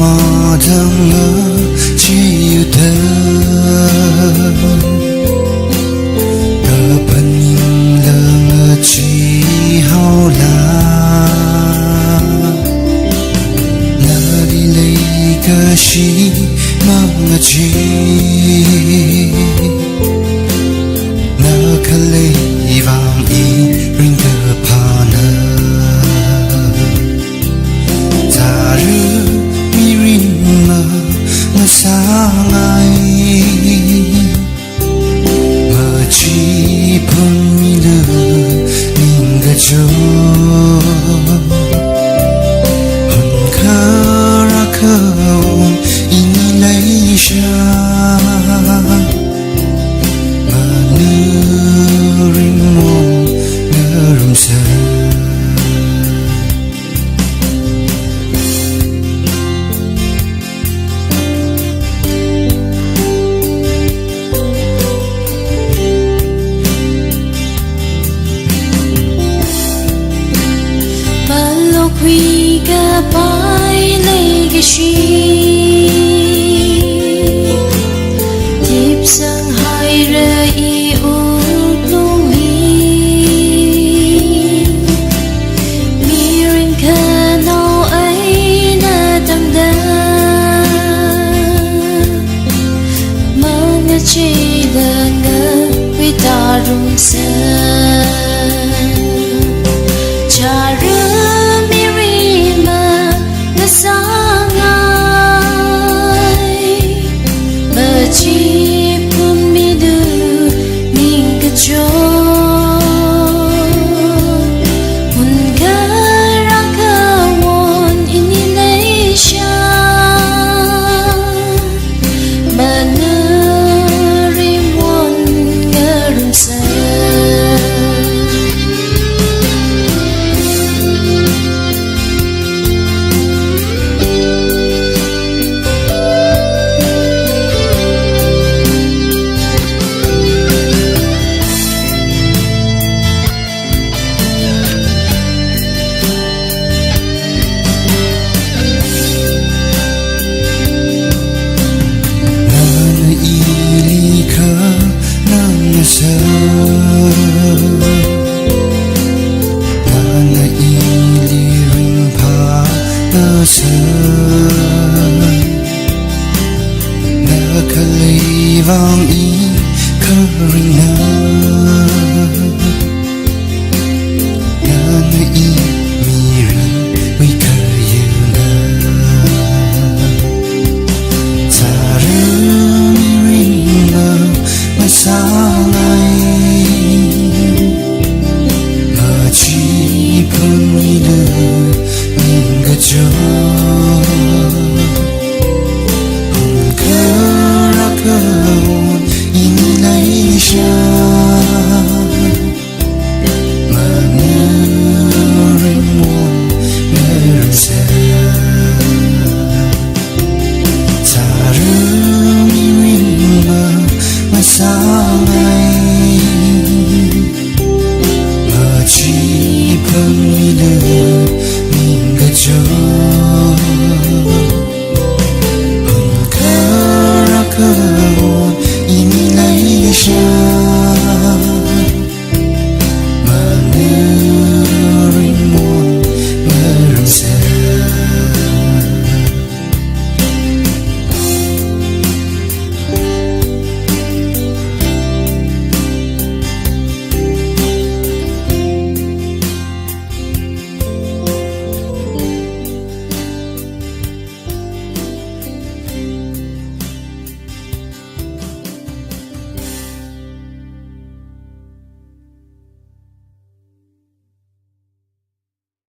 mà thầm ngỡ chỉ yêu thương tờ phần nhìn lờ chỉ hao là đi lấy cái gì mà chỉ là cái lấy vàng y ring the partner ta rư mi ring mơ mà sáng ai mà chỉ phun mi lư mình cái chỗ hồn khờ ra khờ in lấy ra quy cả bài lấy cái gì tiếp sang hai rơi uống lung mi rin khờ nào ấy na tâm đa mà ngỡ chỉ là ngỡ vì ta rung sợ cha chỉ phun mi đưa mình cái chỗ hồn cả ra cả won in lấy cha mà nơ rim won ngơ rum sa na ili ring pa na sa na kalay vang i ring na i mi ring we kayu na sa mi ring na ma sa phun mi đưa mình cái chỗ hồn khờ ra khờ in lấy ra mà nhớ ring muôn nhớ ra ta rư mi ring mơ mà sáng ngày mà chỉ phun